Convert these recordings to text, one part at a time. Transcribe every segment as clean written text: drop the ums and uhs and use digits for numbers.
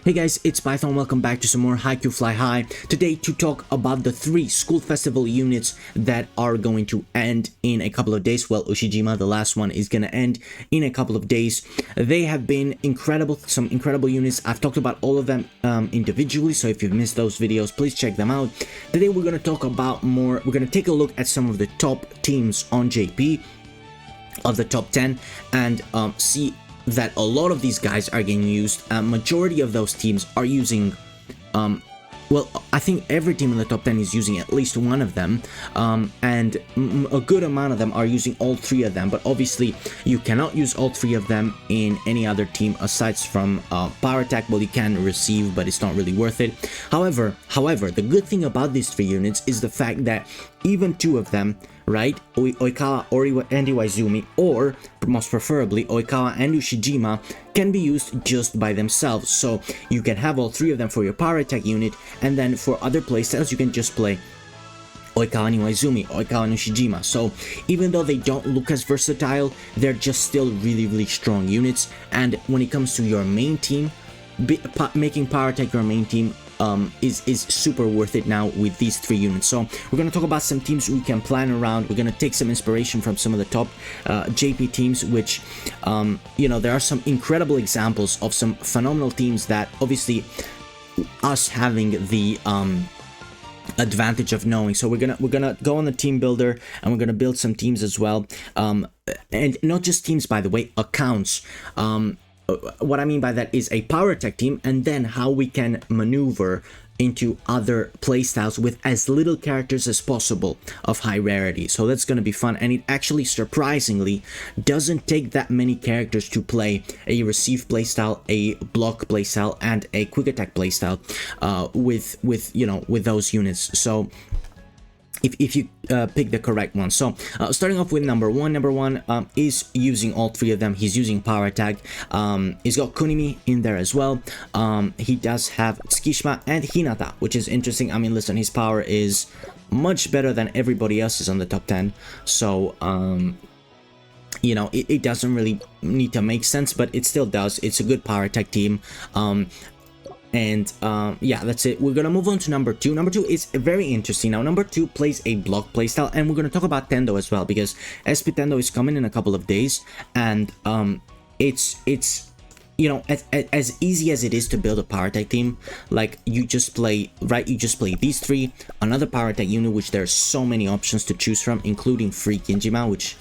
Hey guys, it's Python. Welcome back to some more Haikyu Fly High. Today to talk about the 3 school festival units that are going to end in a couple of days. Well, Ushijima, the last one, is going to end in a couple of days. They have been incredible, some incredible units. I've talked about all of them individually, so if you've missed those videos, please check them out. Today we're going to talk about more, we're going to take a look at some of the top teams on JP of the top 10 and see that a lot of these guys are getting used. Majority of those teams are using well, I think every team in the top 10 is using at least one of them, and a good amount of them are using all 3 of them, but obviously you cannot use all 3 of them in any other team aside from power attack. Well, you can receive, but it's not really worth it. However, the good thing about these 3 units is the fact that even 2 of them, right, Oikawa and Iwaizumi, or most preferably Oikawa and Ushijima, can be used just by themselves. So you can have all 3 of them for your power attack unit, and then for other playstyles you can just play Oikawa and Iwaizumi, Oikawa and Ushijima. So even though they don't look as versatile, they're just still really strong units. And when it comes to your main team, making power attack your main team is super worth it now with these 3 units. So we're going to talk about some teams we can plan around. We're going to take some inspiration from some of the top JP teams, which you know, there are some incredible examples of some phenomenal teams that obviously us having the advantage of knowing. So we're gonna go on the team builder and we're gonna build some teams as well, and not just teams, by the way, accounts. What I mean by that is a power attack team, and then how we can maneuver into other playstyles with as little characters as possible of high rarity. So that's going to be fun, and it actually surprisingly doesn't take that many characters to play a receive playstyle, a block playstyle, and a quick attack playstyle with those units. So if you pick the correct one. So starting off with number one is using all 3 of them. He's using power attack. He's got Kunimi in there as well. He does have Tsukishima and Hinata, which is interesting. I mean, listen, his power is much better than everybody else's on the top 10. So you know, it doesn't really need to make sense, but it still does. It's a good power attack team. And yeah, that's it. We're gonna move on to number 2. Number 2 is very interesting. Now, number 2 plays a block playstyle, and we're gonna talk about Tendo as well, because SP Tendo is coming in a couple of days, and it's you know, as easy as it is to build a power attack team, like you just play these 3, another power attack unit, which there's so many options to choose from, including free Kinjima, which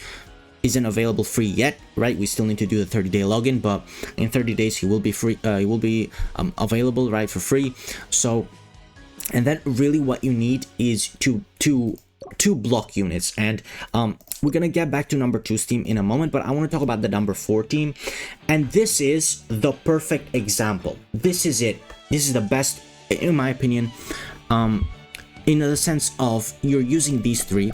isn't available free yet, right? We still need to do the 30-day login, but in 30 days he will be free. He will be available, right, for free. So, and then really what you need is two block units, and we're gonna get back to number 2's team in a moment, but I want to talk about the number 4 team, and this is the perfect example. This is it. This is the best, in my opinion, in the sense of you're using these 3.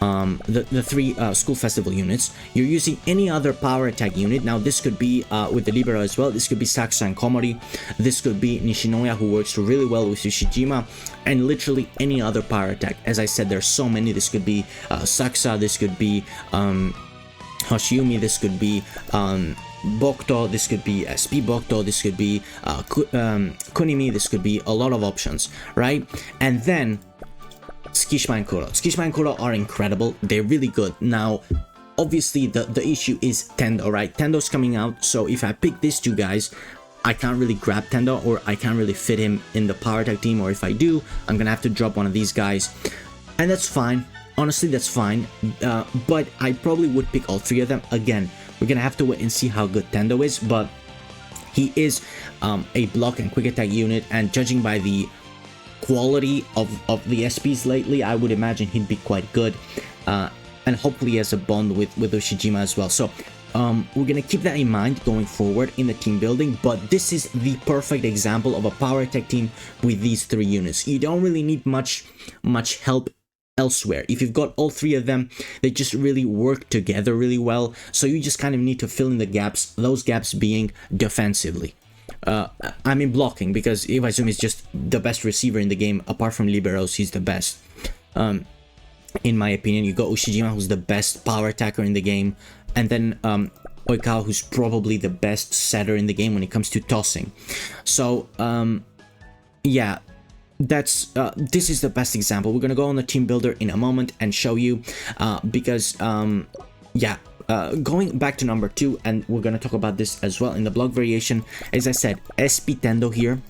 The 3 school festival units. You're using any other power attack unit. Now this could be with the Libero as well. This could be Sakusa and Komori. This could be Nishinoya, who works really well with Ushijima, and literally any other power attack. As I said, there's so many. This could be Sakusa, this could be Hoshiumi, this could be Bokuto, this could be SP Bokuto, this could be Kunimi, this could be a lot of options, right? And then Tsukishima and Kuro. Tsukishima and Kuro are incredible. They're really good. Now, obviously, the issue is Tendo, right? Tendo's coming out, so if I pick these 2 guys, I can't really grab Tendo, or I can't really fit him in the power attack team, or if I do, I'm gonna have to drop one of these guys, and that's fine. Honestly, that's fine. But I probably would pick all 3 of them. Again, we're gonna have to wait and see how good Tendo is, but he is a block and quick attack unit, and judging by the quality of the SPs lately, I would imagine he'd be quite good, and hopefully has a bond with Ushijima as well. So we're gonna keep that in mind going forward in the team building, but this is the perfect example of a power attack team with these 3 units. You don't really need much help elsewhere. If you've got all 3 of them, they just really work together really well, so you just kind of need to fill in the gaps, those gaps being defensively. I mean blocking, because Iwaizumi is just the best receiver in the game. Apart from Liberos, he's the best. In my opinion, you got Ushijima, who's the best power attacker in the game. And then Oikawa, who's probably the best setter in the game when it comes to tossing. So yeah, that's this is the best example. We're gonna go on the team builder in a moment and show you because yeah, going back to number 2, and we're gonna talk about this as well in the block variation. As I said, SP Tendo here,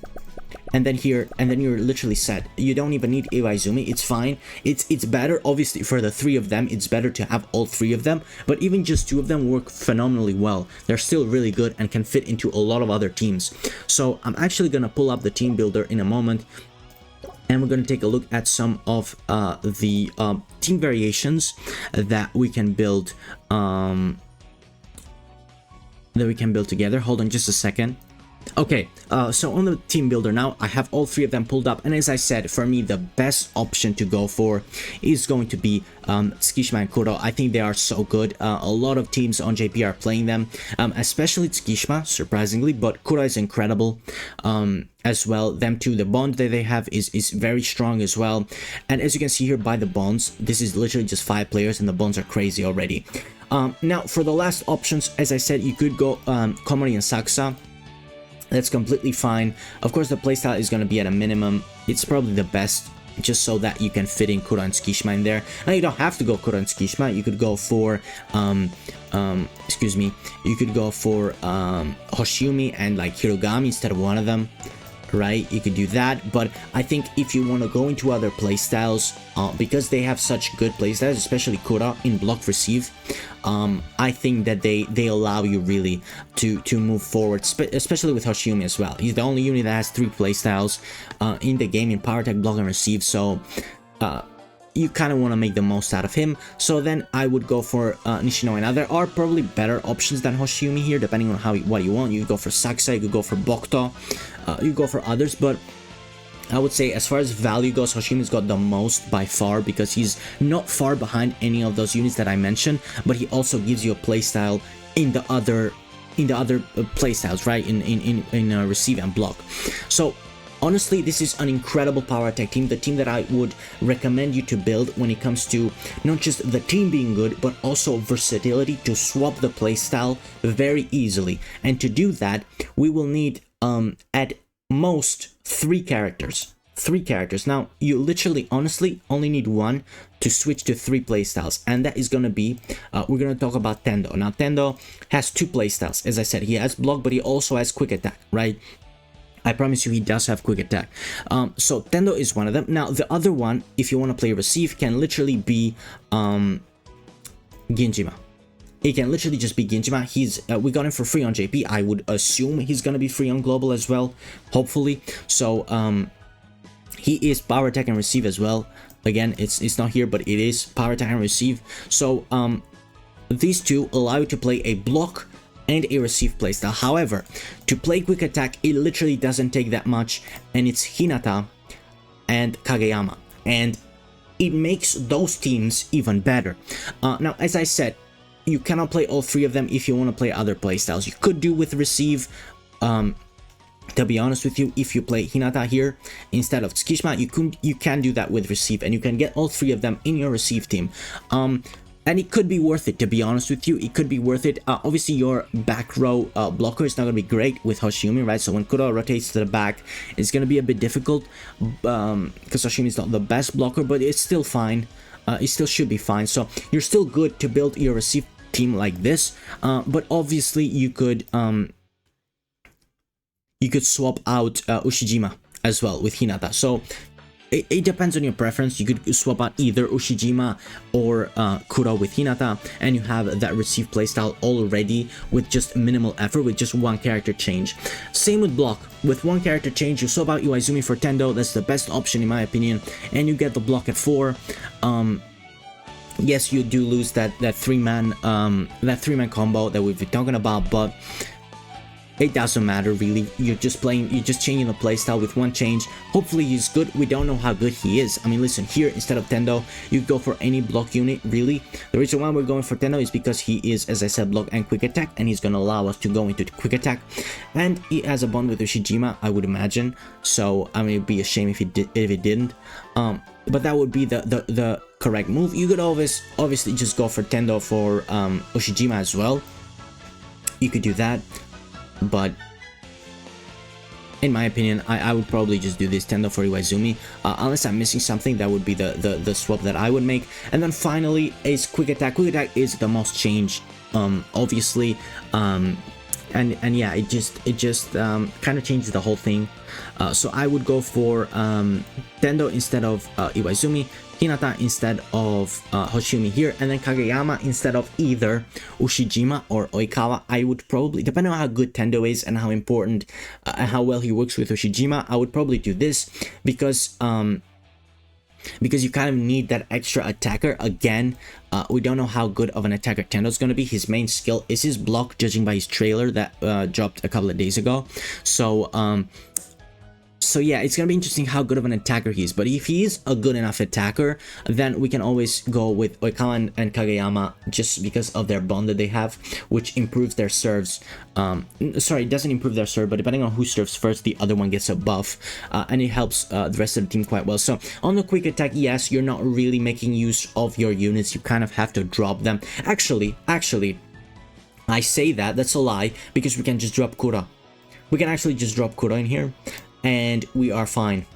and then here, and then you're literally set. You don't even need Iwaizumi. It's fine. It's better, obviously, for the 3 of them. It's better to have all 3 of them, but even just 2 of them work phenomenally well. They're still really good and can fit into a lot of other teams. So I'm actually gonna pull up the team builder in a moment, and we're going to take a look at some of the team variations that we can build together. Hold on just a second. Okay, so on the team builder now, I have all 3 of them pulled up, and as I said, for me, the best option to go for is going to be Tsukishima and Kuro. I think they are so good. A lot of teams on JP are playing them, especially Tsukishima, surprisingly, but Kuro is incredible as well. Them too, the bond that they have is very strong as well, and as you can see here by the bonds, this is literally just 5 players, and the bonds are crazy already. Now, for the last options, as I said, you could go Komori and Sakusa. That's completely fine. Of course, the playstyle is going to be at a minimum. It's probably the best, just so that you can fit in Kuro and Tsukishima in there. Now, you don't have to go Kuro and Tsukishima. You could go for, excuse me, you could go for Hoshiumi and like Hirogami instead of one of them, right? You could do that, but I think if you want to go into other playstyles, because they have such good playstyles, especially Kuro in block receive, I think that they allow you really to move forward, especially with Hoshiumi as well. He's the only unit that has 3 playstyles in the game in power tech, block, and receive, so you kind of want to make the most out of him. So then I would go for Nishino, and there are probably better options than Hoshiumi here, depending on what you want. You could go for Sakusa, you could go for Bokuto, you go for others, but I would say as far as value goes, Hoshiumi's got the most by far, because he's not far behind any of those units that I mentioned, but he also gives you a playstyle in the other playstyles, right? In receive and block. So honestly, this is an incredible power attack team, the team that I would recommend you to build when it comes to not just the team being good, but also versatility to swap the playstyle very easily. And to do that, we will need at most 3 characters. 3 characters. Now, you literally, honestly, only need 1 to switch to 3 playstyles, and that is going to be, we're going to talk about Tendo. Now, Tendo has 2 playstyles. As I said, he has block, but he also has quick attack, right? I promise you he does have quick attack. So Tendo is one of them. Now, the other one, if you want to play receive, can literally be Ginjima. It can literally just be Ginjima. We got him for free on JP. I would assume he's gonna be free on global as well, hopefully. So he is power attack and receive as well. Again, it's not here, but it is power attack and receive. So these 2 allow you to play a block and a receive playstyle. However, to play quick attack, it literally doesn't take that much, and it's Hinata and Kageyama, and it makes those teams even better. Now, as I said, you cannot play all 3 of them if you want to play other playstyles. You could do with receive. To be honest with you, if you play Hinata here instead of Tsukishima, you can do that with receive, and you can get all 3 of them in your receive team. And it could be worth it, to be honest with you. It could be worth it. Obviously, your back row blocker is not going to be great with Hoshiumi, right? So when Kuro rotates to the back, it's going to be a bit difficult because Hoshiumi is not the best blocker, but it's still fine. It still should be fine. So you're still good to build your receive team like this. But obviously, you could swap out Ushijima as well with Hinata. So it depends on your preference. You could swap out either Ushijima or Kuro with Hinata, and you have that receive playstyle already with just minimal effort, with just 1 character change. Same with block. With 1 character change, you swap out Iwaizumi for Tendo. That's the best option in my opinion, and you get the block at 4. Yes, you do lose that 3-man combo that we've been talking about, but it doesn't matter really. You're just changing the playstyle with 1 change. Hopefully he's good. We don't know how good he is. I mean, listen, here instead of Tendo, you go for any block unit really. The reason why we're going for Tendo is because he is, as I said, block and quick attack, and he's gonna allow us to go into quick attack, and he has a bond with Ushijima, I would imagine. So I mean, it'd be a shame if it didn't. But that would be the correct move. You could always obviously just go for Tendo for Ushijima as well. you could do that, but in my opinion, I would probably just do this Tendo for Iwaizumi, unless I'm missing something. That would be the swap that I would make. And then finally is Quick Attack. Quick Attack is the most changed, obviously, and yeah, it just kind of changes the whole thing. So I would go for Tendo instead of Iwaizumi, Hinata instead of Hoshiumi here, and then Kageyama instead of either Ushijima or Oikawa. I would probably, depending on how good Tendo is and how important and how well he works with Ushijima, I would probably do this because you kind of need that extra attacker. Again, we don't know how good of an attacker Tendo's going to be. His main skill is his block, judging by his trailer that dropped a couple of days ago. So yeah, it's gonna be interesting how good of an attacker he is. But if he is a good enough attacker, then we can always go with Oikawa and Kageyama just because of their bond that they have, which improves their serves. Sorry, it doesn't improve their serve, but depending on who serves first, the other one gets a buff, and it helps the rest of the team quite well. So on the quick attack, yes, you're not really making use of your units. You kind of have to drop them. Actually, I say that's a lie, because we can just drop Kura. We can actually just drop Kura in here, and we are fine.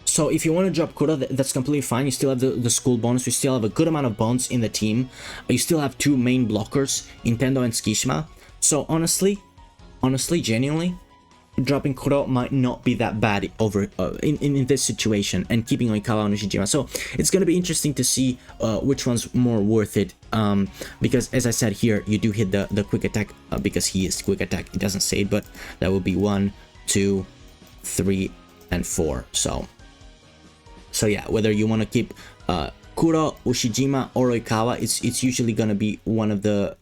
So if you want to drop Kura, that's completely fine. You still have the school bonus. You still have a good amount of bonds in the team. You still have two main blockers, Nintendo and Tsukishima. So honestly, genuinely, dropping Kura might not be that bad over in this situation, and keeping Oikawa and Ushijima. So it's going to be interesting to see which one's more worth it, because as I said here, you do hit the quick attack, because he is quick attack. It doesn't say it, but that would be 1, 2, 3, and 4. So yeah, whether you want to keep Kuro, Ushijima, or Oikawa, it's usually gonna be one of the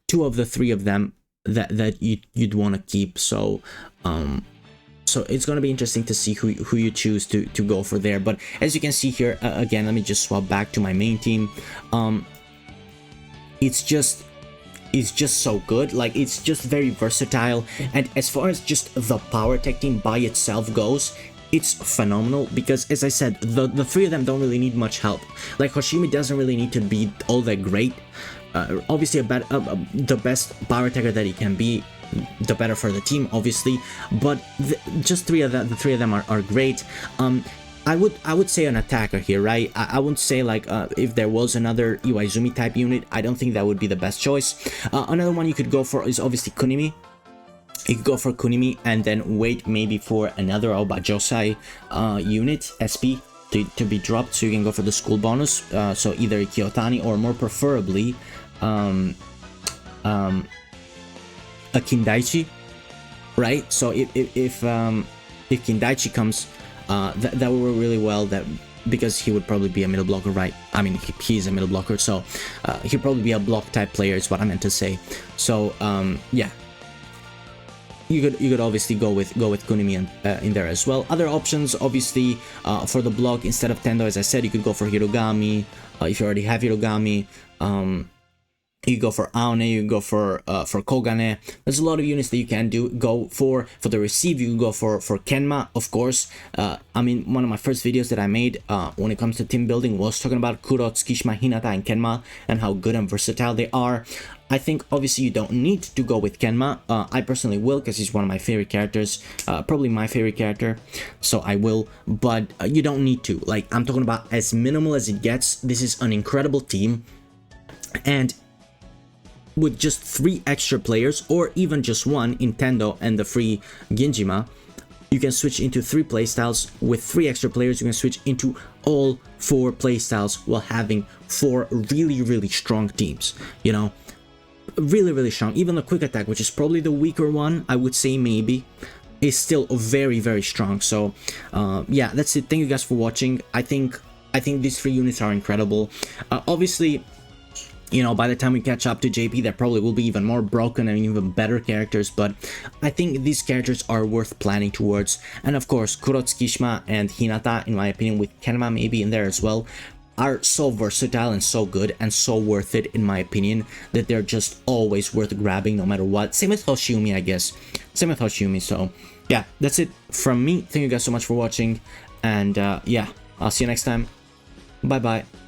two of the three of them that you'd want to keep. So it's gonna be interesting to see who you choose to go for there. But as you can see here, again, let me just swap back to my main team. It's just so good. Like, it's just very versatile, and as far as just the power tech team by itself goes, it's phenomenal, because as I said, the three of them don't really need much help. Like, Hoshimi doesn't really need to be all that great. Obviously, the best power attacker that he can be, the better for the team, obviously, but just the three of them are great. I would say an attacker here, right? I wouldn't say, like, if there was another Iwaizumi type unit, I don't think that would be the best choice. Another one you could go for is obviously Kunimi. You could go for Kunimi and then wait maybe for another Aobajosai unit, SP, to be dropped, so you can go for the school bonus. So either Kyotani or more preferably a Kindaichi, right? So if Kindaichi comes, that would work really well, because he would probably be a middle blocker, right? I mean, he's a middle blocker, so he'd probably be a block type player, is what I meant to say. So yeah, you could obviously go with Kunimi in there as well. Other options, obviously, for the block, instead of Tendo, as I said, you could go for Hirogami. If you already have Hirogami, you go for Aone, you go for Kogane. There's a lot of units that you can go for. For the receive, you can go for Kenma, of course. I mean, one of my first videos that I made when it comes to team building was talking about Kuro, Tsukishima, Hinata, and Kenma, and how good and versatile they are. I think obviously you don't need to go with Kenma. I personally will, because he's one of my favorite characters, probably my favorite character, so I will, but you don't need to. Like, I'm talking about as minimal as it gets. This is an incredible team, and with just 3 extra players, or even just one, Nintendo and the free Ginjima, you can switch into 3 playstyles. With 3 extra players, you can switch into all 4 playstyles while having 4 really strong teams, you know, really strong. Even the quick attack, which is probably the weaker one, I would say, maybe, is still very strong. So yeah, that's it. Thank you guys for watching. I think these 3 units are incredible. Obviously, you know, by the time we catch up to JP, there probably will be even more broken and even better characters, but I think these characters are worth planning towards. And of course, Kuro, Tsukishima, and Hinata, in my opinion, with Kenma maybe in there as well, are so versatile and so good and so worth it, in my opinion, that they're just always worth grabbing no matter what. Same with Hoshiumi, I guess. Same with Hoshiumi. So yeah, that's it from me. Thank you guys so much for watching, and yeah, I'll see you next time. Bye bye.